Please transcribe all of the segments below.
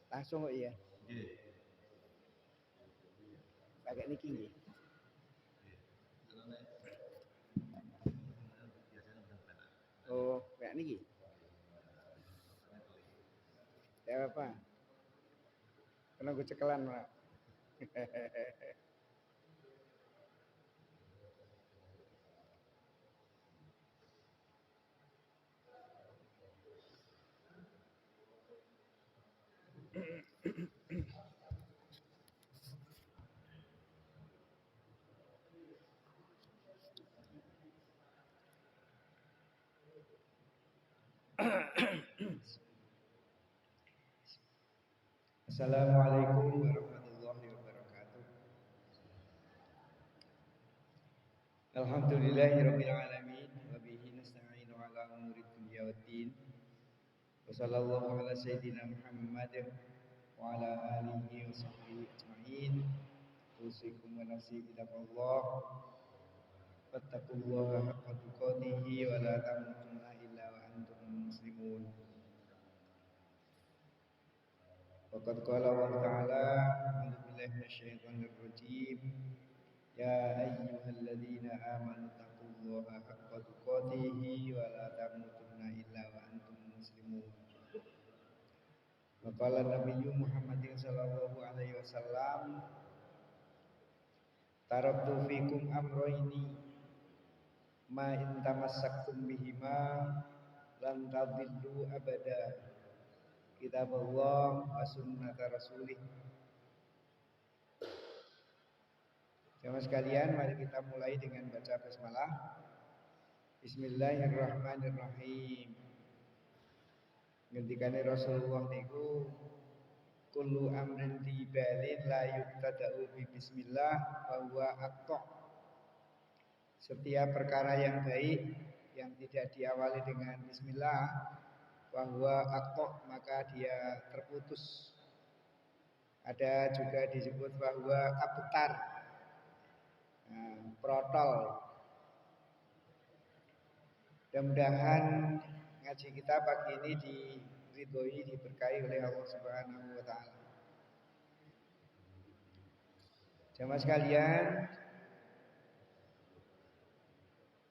Langsung kok ya. Pakai niki nggih. Oh, kayak niki. Ya apa? Kena gue cekelan, Pak. Assalamualaikum warahmatullahi wabarakatuh. Alhamdulillahirabbil alamin wa bihi nasta'inu ala umuri dunya waddin. Wa sallallahu ala sayyidina Muhammad wa ala alihi wa sahbihi ajma'in. Usikum wa nafsi bitaqwallah. Fattaqullaha haqqa tuqatih wa la tamutunna illa wa antum muslimun. Waqad qala Allah Ta'ala, a'udzu billahi minasyaitonir rajim. Ya ayyuhalladzina amanu taqullaha haqqa tuqatih wa la tamutunna illa wa antum muslimun. Wa qala Nabiyyu Muhammadin sallallahu alaihi wasallam, taraktu fikum amrayni ma in tamassaktum bihima lan tadillu abada, kitab Allah wa sunnata rasulih. Jamaah sekalian, mari kita mulai dengan baca basmalah. Bismillahirrahmanirrahim. Ngendikane Rasulullah niku, kullu amrin dibalin la yubtada'u bi bismillah fa huwa aqta'. Setiap perkara yang baik yang tidak diawali dengan bismillah fa huwa aqta', maka dia terputus. Ada juga disebut fa huwa abtar. Protol. Mudah-mudahan ngaji kita pagi ini diridhoi, diberkahi oleh Allah Subhanahu wa taala. Jamaah sekalian,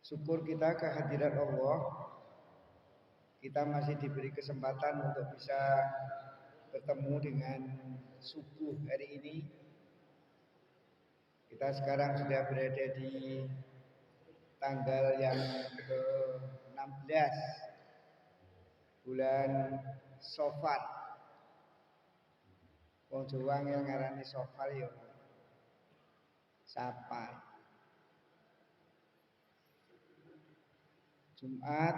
syukur kita kehadirat Allah. Kita masih diberi kesempatan untuk bisa bertemu dengan subuh hari ini. Kita sekarang sudah berada di tanggal yang ke-16 bulan Safar. Wong Jawa ngarani Safar ya Safar. Jumat.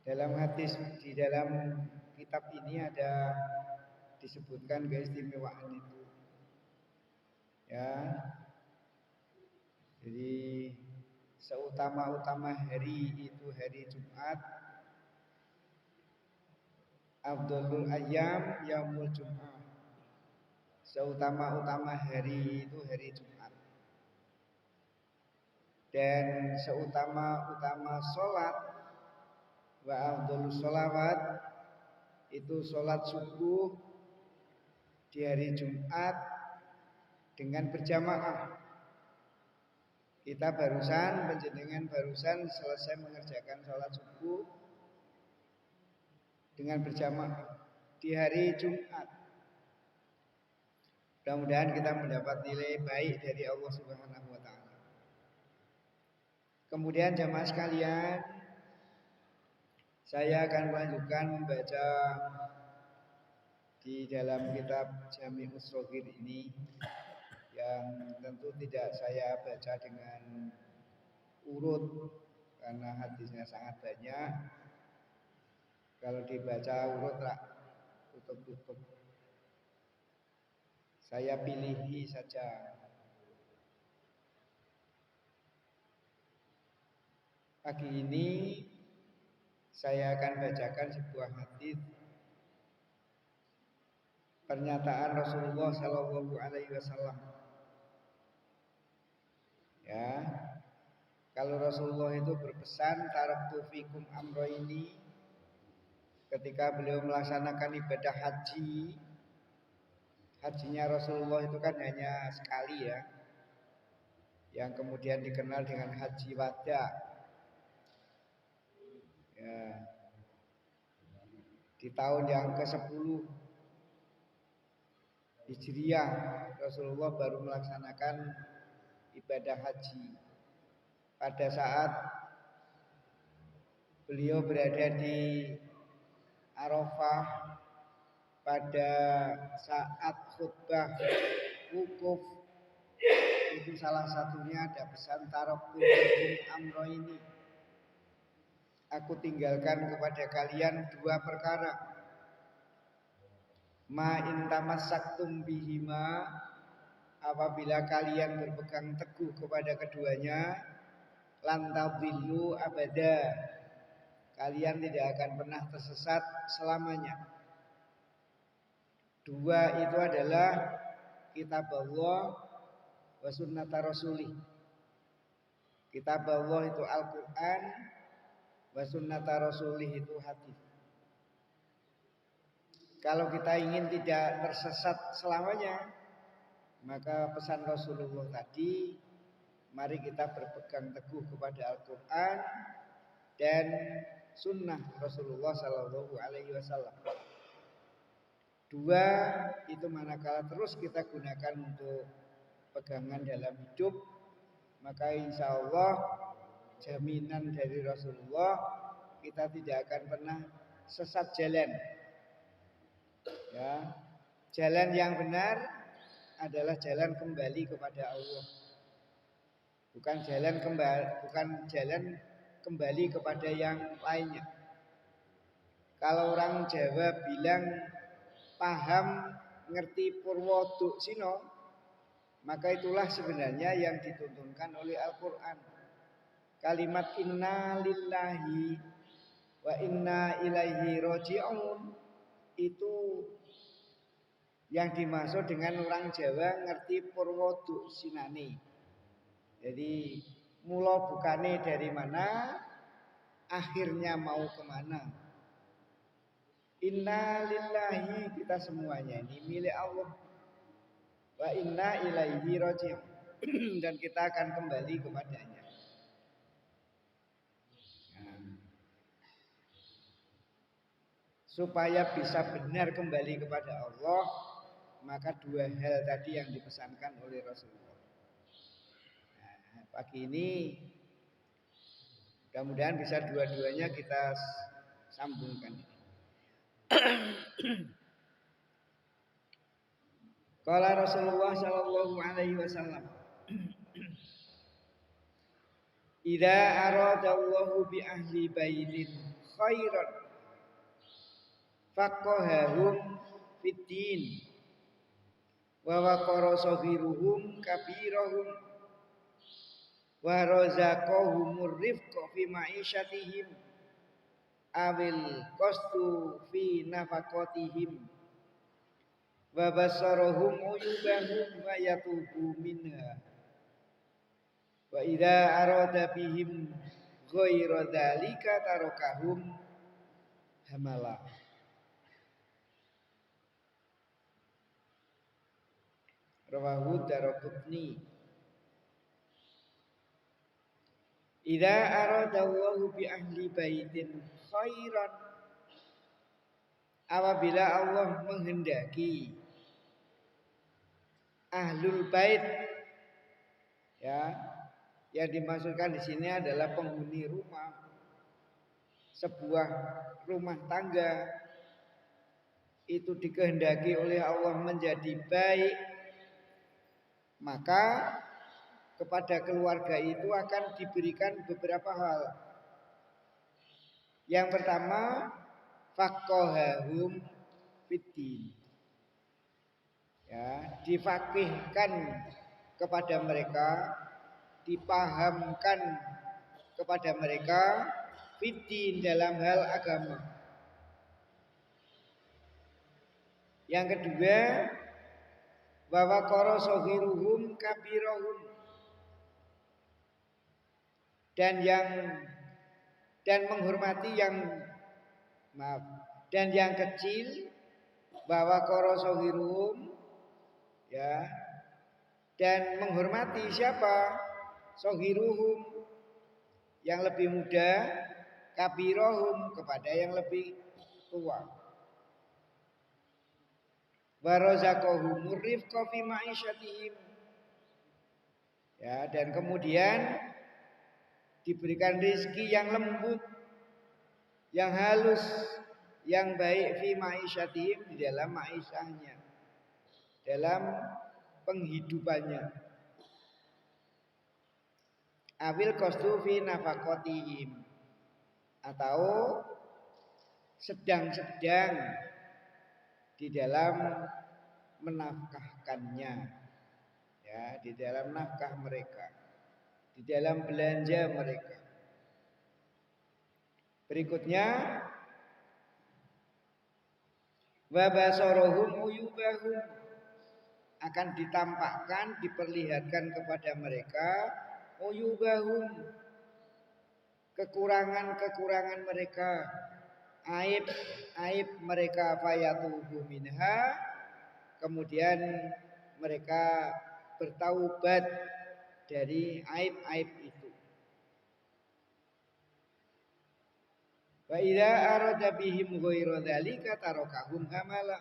Dalam hadis di dalam kitab ini ada disebutkan keistimewaan itu. Ya. Jadi seutama-utama hari itu hari Jumat. Afdhalul ayyam yaumul Jum'ah. Seutama-utama hari itu hari Jumat. Dan seutama-utama sholat wa afdhalus sholawat itu sholat subuh di hari Jumat dengan berjamaah. Kita panjenengan barusan selesai mengerjakan sholat subuh dengan berjamaah di hari Jumat. Mudah-mudahan kita mendapat nilai baik dari Allah Subhanahu wa taala. Kemudian jamaah sekalian, saya akan melanjutkan membaca di dalam kitab Jami'us Shaghir ini yang tentu tidak saya baca dengan urut karena hadisnya sangat banyak. Kalau dibaca urut lah tutup-tutup. Saya pilihi saja. Pagi ini saya akan bacakan sebuah hadis pernyataan Rasulullah Shallallahu Alaihi Wasallam. Ya, kalau Rasulullah itu berpesan taraktu fikum amroini ketika beliau melaksanakan ibadah haji. Hajinya Rasulullah itu kan hanya sekali ya, yang kemudian dikenal dengan haji wada. Ya, di tahun yang ke-10 Hijriah Rasulullah baru melaksanakan ibadah haji. Pada saat beliau berada di Arafah, pada saat khutbah wukuf, itu salah satunya ada pesan taraktu fikum amroini. Aku tinggalkan kepada kalian dua perkara. Ma in tamassaktum bihima, apabila kalian berpegang teguh kepada keduanya, lan tadillu abada, kalian tidak akan pernah tersesat selamanya. Dua itu adalah kitab Allah wa sunnata rasulih. Kitab Allah itu Al-Quran, wa sunnata rasulih itu hadis. Kalau kita ingin tidak tersesat selamanya, maka pesan Rasulullah tadi, mari kita berpegang teguh kepada Al-Quran dan sunnah Rasulullah Sallallahu Alaihi Wasallam. Dua itu manakala terus kita gunakan untuk pegangan dalam hidup, maka insya Allah jaminan dari Rasulullah kita tidak akan pernah sesat jalan. Ya, jalan yang benar adalah jalan kembali kepada Allah, bukan jalan kembali kepada yang lainnya. Kalau orang Jawa bilang paham ngerti purwoduk sino, maka itulah sebenarnya yang dituntunkan oleh Al-Quran. Kalimat inna lillahi wa inna ilaihi roji'un itu yang dimaksud dengan orang Jawa ngerti purwoduk sinane. Jadi mula bukane dari mana, akhirnya mau kemana. Inna lillahi, kita semuanya ini milik Allah. Wa inna ilaihi roji'un dan kita akan kembali kepadanya. Supaya bisa benar kembali kepada Allah, maka dua hal tadi yang dipesankan oleh Rasulullah. Nah, pagi ini mudah-mudahan bisa dua-duanya kita sambungkan. Qala Rasulullah sallallahu alaihi wasallam, idza aradallahu bi ahli baitin khairan faqahahum fid din wa waqara saghiruhum kabirahum wa razaqahumur rifqa fi ma'isyatihim awil qastu fi nafaqatihim wa basarahum uyubahum wa yatubu minha wa idza arada bihim ghaira dzalika tarakahum hamala. Rawahu Daraqutni. Idza aradallahu bi ahli baitin khairan, apabila Allah menghendaki ahlul bait, ya, yang dimaksudkan di sini adalah penghuni rumah, sebuah rumah tangga itu dikehendaki oleh Allah menjadi baik, maka kepada keluarga itu akan diberikan beberapa hal. Yang pertama, faqahahum fiddin. Ya, difaqihkan kepada mereka, dipahamkan kepada mereka fiddin dalam hal agama. Yang kedua, bahwa koro sohiruhum kabirohum, dan menghormati yang dan yang kecil, bahwa koro sohiruhum, ya, dan menghormati siapa? Sohiruhum, yang lebih muda, kabirohum, kepada yang lebih tua. Warozakohumur rifqa fi ma'isyatihim, ya, dan kemudian diberikan rezeki yang lembut, yang halus, yang baik fi ma'isyatihim, di dalam ma'isyahnya, dalam penghidupannya. Awil qasdu fi nafaqatihim, atau sedang-sedang di dalam menafkahkannya, ya, di dalam nafkah mereka, di dalam belanja mereka. Berikutnya, wa basarohum uyubahum, akan ditampakkan, diperlihatkan kepada mereka uyubahum, kekurangan-kekurangan mereka, aib mereka, fayatubu minha, kemudian mereka bertaubat dari aib-aib itu. Wa idza arada bihim ghairu dzalika tarakahum hamala.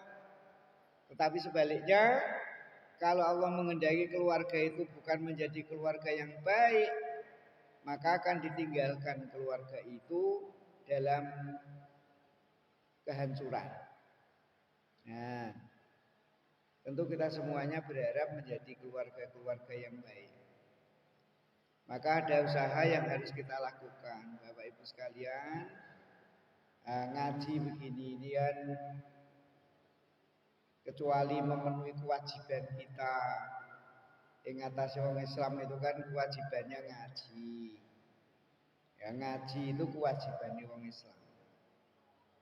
Tetapi sebaliknya, kalau Allah mengendaki keluarga itu bukan menjadi keluarga yang baik, maka akan ditinggalkan keluarga itu dalam kehancuran. Nah, tentu kita semuanya berharap menjadi keluarga-keluarga yang baik. Maka ada usaha yang harus kita lakukan, Bapak Ibu sekalian. Ngaji begini ini kan kecuali memenuhi kewajiban kita. Ingatasi orang Islam itu kan kewajibannya ngaji. Ya, ngaji itu kewajibannya orang Islam.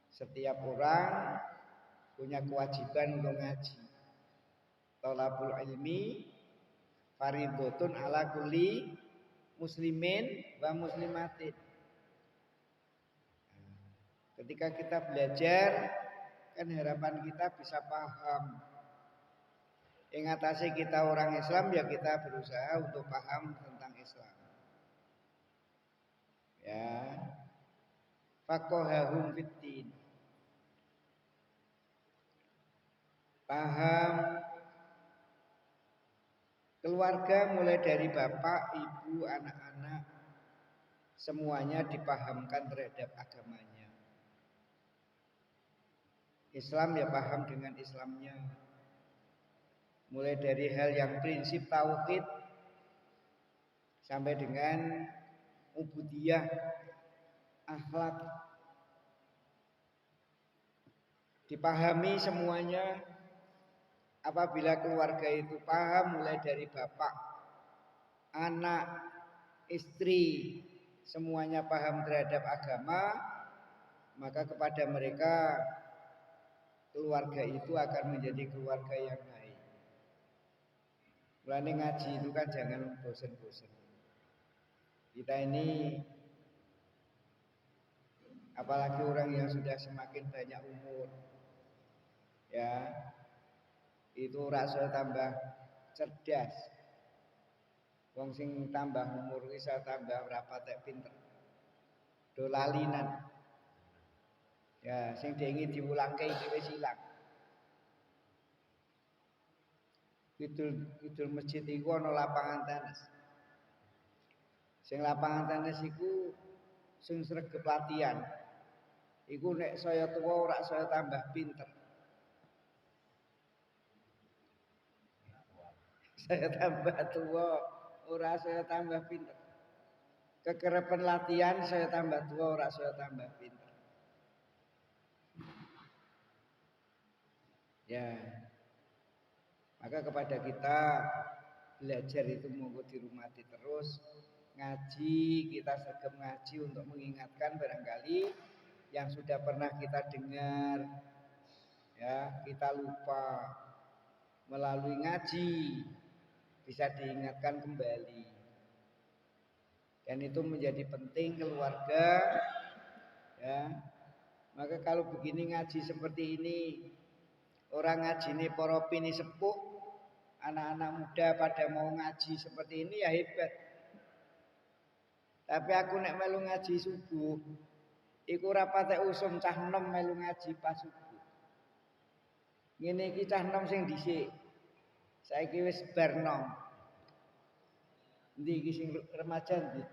Setiap orang punya kewajiban untuk ngaji. Thalabul ilmi faridotun ala kulli muslimin wa muslimatin. Ketika kita belajar, kan harapan kita bisa paham. Ingatasi kita orang Islam, ya kita berusaha untuk paham tentang Islam. Ya, faqahahum fiddin, paham keluarga mulai dari bapak, ibu, anak-anak, semuanya dipahamkan terhadap agamanya. Islam ya paham dengan Islamnya. Mulai dari hal yang prinsip tauhid sampai dengan ubudiyah, akhlak, dipahami semuanya. Apabila keluarga itu paham mulai dari bapak, anak, istri, semuanya paham terhadap agama, maka kepada mereka keluarga itu akan menjadi keluarga yang baik. Mulai ngaji itu kan jangan bosan-bosan. Kita ini, apalagi orang yang sudah semakin banyak umur, ya, itu rasa tambah cerdas. Wong sing tambah umur bisa tambah berapa tek pinter. Dolalinan. Ya, sing dengi diulangke iki wis ilang. Kidul masjid iku ana lapangan tenis. Sing lapangan tenis iku sing sregep latihan. Iku nek saya tuwa ora saya tambah pinter. Saya tambah tua, ora saya tambah pinter. Kekerepan latihan saya tambah tua, ora saya tambah pinter. Ya, maka kepada kita belajar itu monggo dirumati terus. Ngaji, kita sergap ngaji untuk mengingatkan barangkali yang sudah pernah kita dengar. ya kita lupa, melalui ngaji bisa diingatkan kembali. Dan itu menjadi penting keluarga, ya. Maka kalau begini ngaji seperti ini, orang ngaji ini para pini sepuh, anak-anak muda pada mau ngaji seperti ini ya hebat. Tapi aku nek melu ngaji subuh, iku ora patek usum cah enom melu ngaji pas subuh. Ngene iki cah enom sing dhisik. Saiki wis bar nom. Endi iki sing remaja ndi?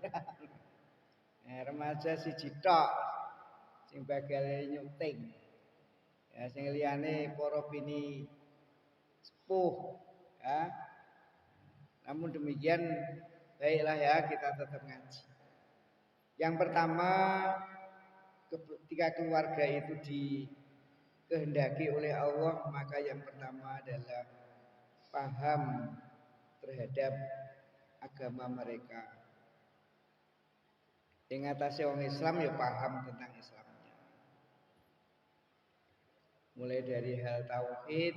Remaja siji tok sing bagale nyuting. Ya sing liyane para bini sepuh, ya. Namun demikian baiklah ya kita tetap ngaji. Yang pertama, ketika keluarga itu dikehendaki oleh Allah, maka yang pertama adalah paham terhadap agama mereka. Yang atasnya orang Islam ya paham tentang Islamnya. Mulai dari hal tauhid,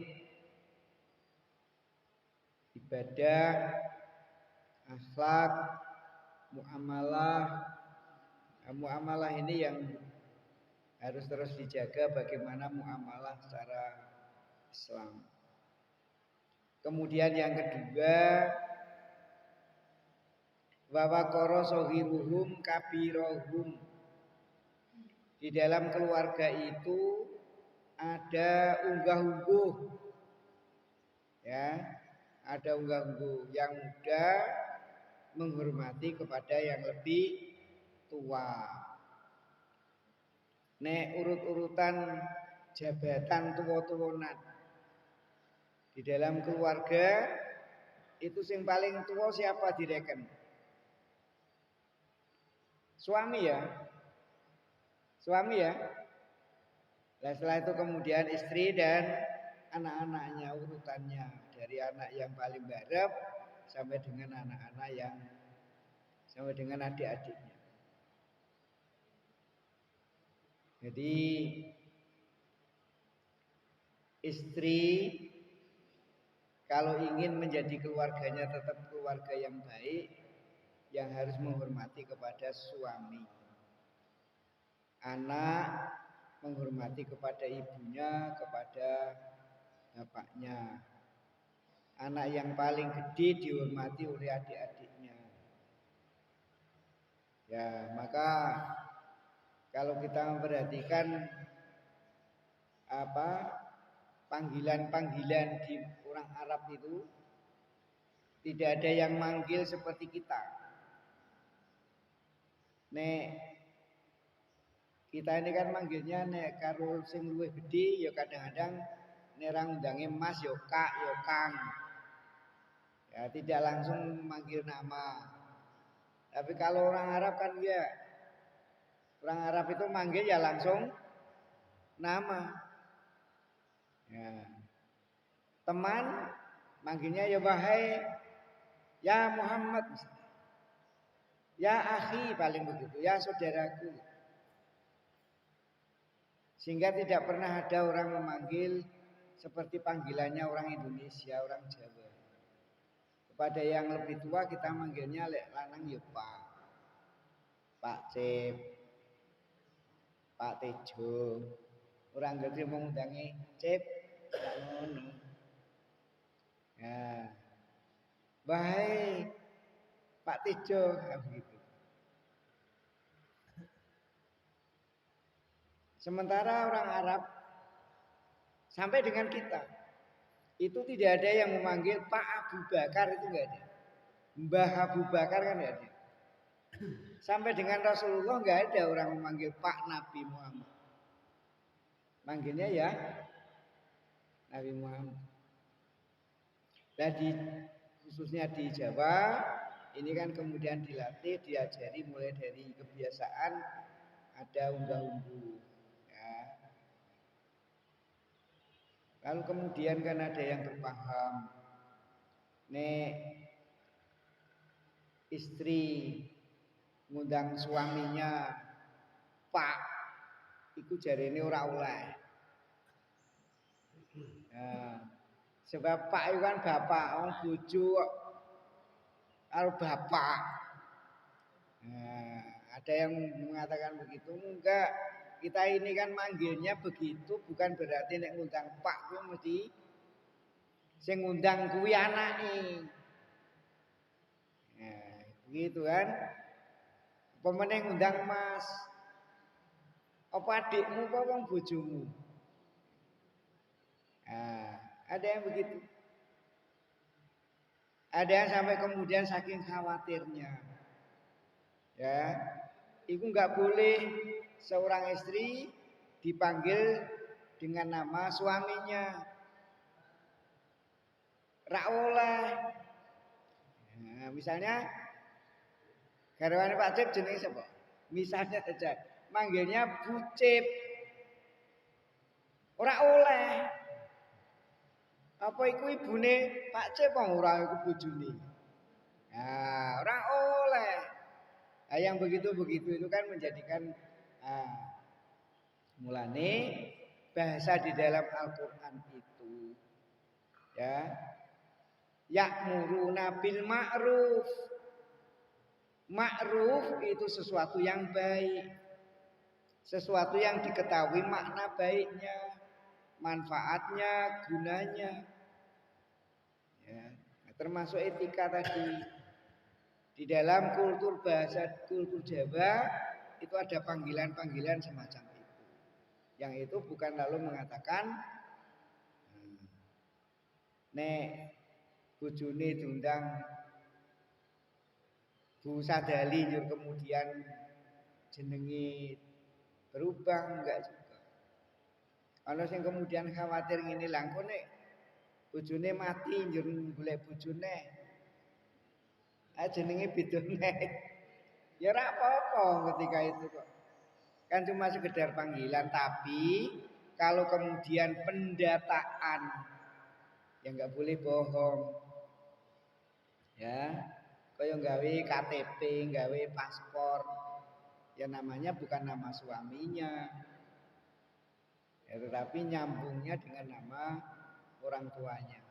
ibadah, akhlak, muamalah. Muamalah ini yang harus terus dijaga, bagaimana muamalah secara Islam. Kemudian yang kedua, wa waqara saghiruhum kabirohum. Di dalam keluarga itu ada unggah-ungguh, ya, ada unggah-ungguh. Yang muda menghormati kepada yang lebih tua. Nek urut-urutan jabatan tua-tuanan di dalam keluarga itu sing paling tua siapa direken? Suami ya. Suami ya. Nah, setelah itu kemudian istri dan anak-anaknya urutannya, dari anak yang paling barep sampai dengan anak-anak yang sampai dengan adik-adiknya. Jadi istri kalau ingin menjadi keluarganya tetap keluarga yang baik, yang harus menghormati kepada suami. Anak menghormati kepada ibunya, kepada bapaknya. Anak yang paling gede dihormati oleh adik-adiknya. Ya, maka kalau kita memperhatikan panggilan-panggilan di orang Arab itu tidak ada yang manggil seperti kita. Nek kita ini kan manggilnya nek karo sing luwih gede ya kadang-kadang nerang undange Mas ya Kak ya Kang. Ya tidak langsung manggil nama. Tapi kalau orang Arab kan ya, orang Arab itu manggil ya langsung nama. Ya. Teman manggilnya ya wahai ya Muhammad, ya akhi paling begitu, ya saudaraku. Sehingga tidak pernah ada orang memanggil seperti panggilannya orang Indonesia, orang Jawa. Kepada yang lebih tua kita manggilnya lek lanang ya Pak Cep, Pak Tejo. Orang gede mengundangi Cep, tak ngono. Ya. Baik, Pak Tejo, begitu. Sementara orang Arab sampai dengan kita itu tidak ada yang memanggil Pak Abu Bakar, itu enggak ada. Mbah Abu Bakar kan enggak ada. Sampai dengan Rasulullah enggak ada orang memanggil Pak Nabi Muhammad. Manggilnya ya Nabi Muhammad. Nah, khususnya di Jawa ini kan kemudian dilatih, diajari mulai dari kebiasaan ada unggah-ungguh. Ya. Lalu kemudian kan ada yang berpaham, nek istri ngundang suaminya Pak, iku jarene ora oleh. Nah, sebab Pak itu kan bapak, orang bojo karo bapak. Nah, ada yang mengatakan begitu, enggak. Kita ini kan manggilnya begitu bukan berarti nek ngundang Pak kuwi mesti sing ngundang kuwi anake. Nah, begitu kan. Pemenang ngundang Mas. Apa adikmu apa wong bojomu? Nah, ada yang begitu. Ada yang sampai kemudian saking khawatirnya. Ya, itu nggak boleh seorang istri dipanggil dengan nama suaminya. Ra oleh. Nah, misalnya garwane Pak Cip jenenge siapa? Misalnya saja manggilnya Bu Cip. Ora oleh. Apa iku ibune Pak Cip apa ora iku bojone? Nah, ora oleh. Nah, yang begitu-begitu itu kan menjadikan mulane bahasa di dalam Al-Qur'an itu ya ya'muruna bil ma'ruf. Ma'ruf itu sesuatu yang baik. Sesuatu yang diketahui makna baiknya, manfaatnya, gunanya. Ya, termasuk etika tadi. Di dalam kultur bahasa kultur Jawa itu ada panggilan-panggilan semacam itu. Yang itu bukan lalu mengatakan nek bojone diundang Bu Sadali kemudian jenengi berubah enggak juga. Kalau sing kemudian khawatir ngene langkung nek bojone mati njur golek bojone. Jenenge bidone. Ya ora apa-apa ketika itu kok. Kan cuma sekedar panggilan tapi kalau kemudian pendataan ya enggak boleh bohong. Ya. Kaya gawe KTP, gawe paspor. Ya namanya bukan nama suaminya. Ya, tetapi nyambungnya dengan nama orang tuanya.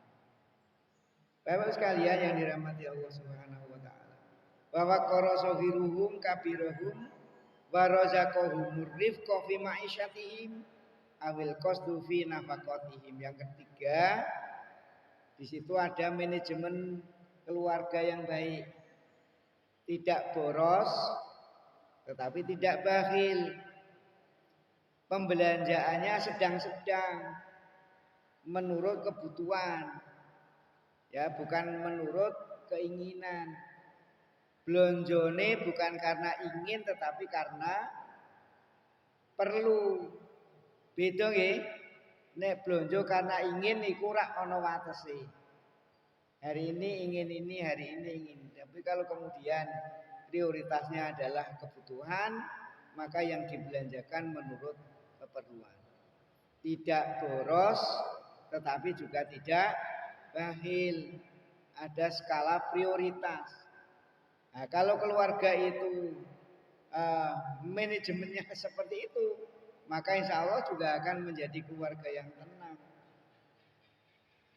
Bapak sekalian yang dirahmati Allah Subhanahu wa taala. Bahwa qarasahiruhum kabiruhum wa razaqahumur rifqa fi ma'isyatihim awil qasdu fi nafaqatihim. Yang ketiga, di situ ada manajemen keluarga yang baik. Tidak boros tetapi tidak bakhil. Pembelanjaannya sedang-sedang menurut kebutuhan. Ya, bukan menurut keinginan. Blonjone bukan karena ingin tetapi karena perlu. Beda nggih. Nek blonjo karena ingin iku rak ana watese. Hari ini ingin ini, hari ini ingin. Tapi kalau kemudian prioritasnya adalah kebutuhan, maka yang dibelanjakan menurut keperluan. Tidak boros, tetapi juga tidak bakhil. Ada skala prioritas. Nah, kalau keluarga itu manajemennya seperti itu, maka insya Allah juga akan menjadi keluarga yang tenang.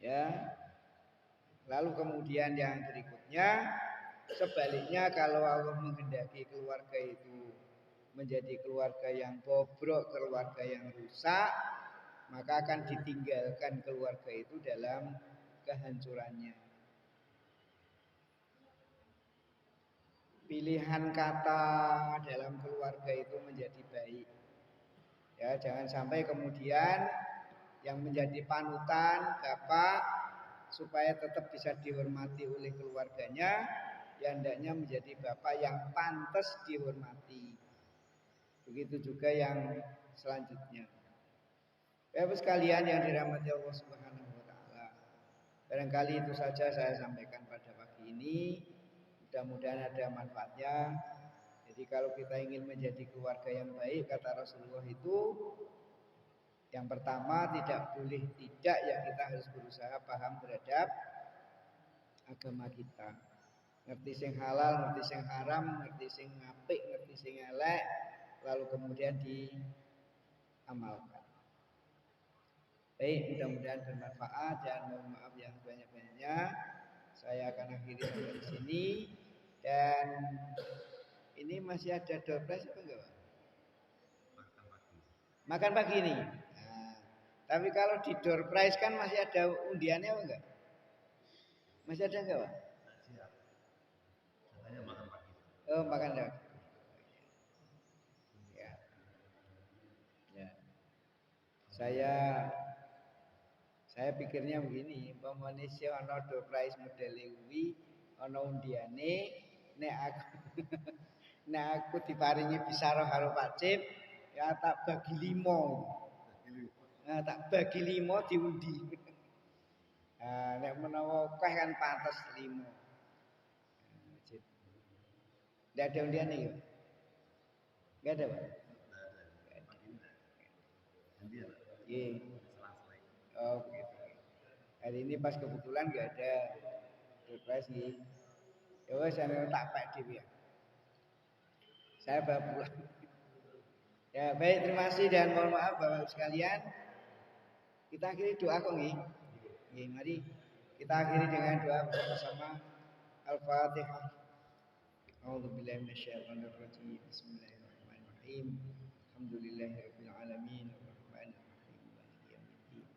Ya. Lalu kemudian yang berikutnya, sebaliknya kalau Allah menghendaki keluarga itu menjadi keluarga yang bobrok, keluarga yang rusak, maka akan ditinggalkan keluarga itu dalam kehancurannya. Pilihan kata dalam keluarga itu menjadi baik. Ya, jangan sampai kemudian yang menjadi panutan bapak supaya tetap bisa dihormati oleh keluarganya, ya hendaknya menjadi bapak yang pantas dihormati. Begitu juga yang selanjutnya. Bapak sekalian yang dirahmati Allah Subhanahu wa taala. Barangkali itu saja saya sampaikan pada pagi ini. Mudah-mudahan ada manfaatnya. Jadi kalau kita ingin menjadi keluarga yang baik, kata Rasulullah itu yang pertama tidak boleh tidak ya kita harus berusaha paham terhadap agama kita. Ngerti sing halal, ngerti sing haram, ngerti sing apik, ngerti sing elek, lalu kemudian diamalkan. Baik, mudah-mudahan bermanfaat dan mohon maaf yang banyak-banyaknya. Saya akan akhiri sampai di sini dan ini masih ada door prize apa enggak, Pak? Makan pagi ini. Nah, tapi kalau di door prize kan masih ada undiannya apa enggak? Masih ada enggak, Pak? Oh, makan pagi. Ya. Ya. Saya pikirnya begini, umpamane si ana door prize model kuwi ana undiane nek aku nek aku diparingi bisaroh karo Pak Cip ya tak bagi 5. Nah, tak bagi 5 diundi. Nah, nek menawa akeh kan pantes 5. Enggak ada undiannya ya? Enggak ada, Pak? Iya. Oh, gitu. Hari ini pas kebetulan enggak ada depresi. Ya wes saya tak pak dhewe ya. Saya bawa pulang. Ya, baik, terima kasih dan mohon maaf Bapak sekalian. Kita akhiri doa kok nggih. Nggih, mari kita akhiri dengan doa bersama-sama. Al-Fatihah. A'udzubillahi minasyaitonir rajim. Bismillahirrahmanirrahim. Alhamdulillahirabbil alamin arrahmanir rahim maliki yaumiddin.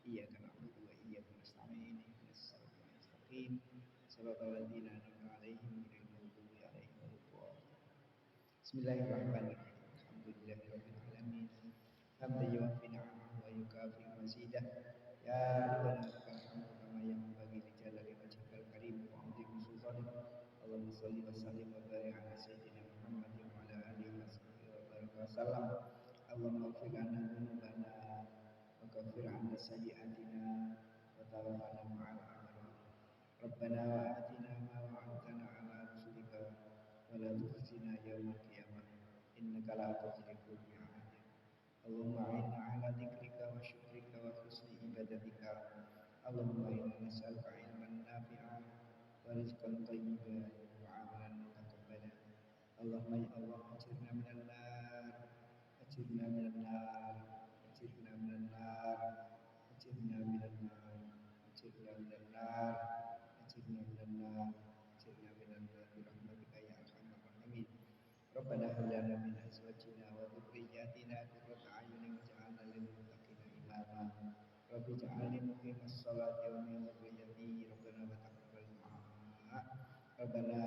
Iyyaka na'budu wa iyyaka nasta'in. Ihdinas siratal mustaqim. Shiratal ladzina an'amta 'alaihim ghairil maghdubi 'alaihim waladdallin. Bismillahirrahmanirrahim. Alhamdulillahirabbil alamin. Hamdan yuwaffi ni'amahu wa yukafi mazidah. Ya Rabbana lakal hamdu kama yanbaghi li jalali wajhikal karim wa 'azimi sultanik. Allahumma shalli wa sallim wa barik ala sayyidina Muhammadin wa ala alihi wa sahbihi wa baraka wa sallam. Allahumma ighfir lana dhunubana wa kaffir 'anna sayyi'atina wa tawaffana ma'al abrar. Rabbana wa atina ma wa'adtana 'ala rusulika wa la tukhzina yawmal qiyamah innaka la tukhliful mi'ad. Allahumma a'inna 'ala dzikrika wa syukrika wa husni ibadatika. Allahumma inna nas'aluka 'ilman nafi'an wa rizqan thayyiban wa 'amalan mutaqabbalan. Allahumma ya Allah ajirna minan nar, ajirna minan nar, ajirna minan nar, ajirna minan nar, ajirna minan nar, ajirna minan nar, ajirna minan nar bi rahmatika ya arhamar rahimin. Rabbana hab lana min azwajina wa dhurriyyatina qurrata a'yunin waj'alna lil muttaqina imama. Rabbi ij'alni muqimas sholati wa min dhurriyyati Rabbana wa taqabbal du'a. Rabbana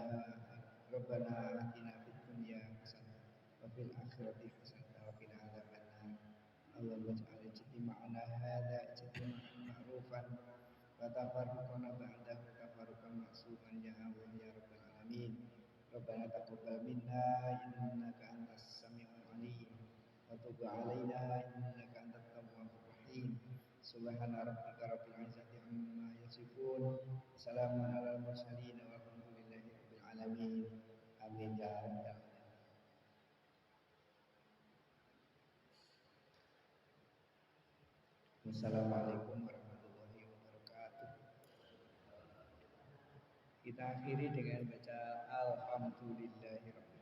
Rabbana atina fid dunya hasanah wa fil akhirati hasanah wa qina adzabannar. Allahumma ij'al ijtima'ana hadza ijtima'an ma'rufan wa tafarruqana ba'dahu tafarruqan ma'suman ya Allah ya rabbal alamin. Rabbana taqabbal minna innaka antas samiul alim wa tub 'alaina innaka antat tawwabur rahim. Subhana rabbika rabbil izzati amma yasifun. Salamun alal mursalin walhamdulillahi rabbil alamin. Amin ya rabbal alamin. Wassalamualaikum warahmatullahi wabarakatuh. Kita akhiri dengan baca Alhamdulillahirabbil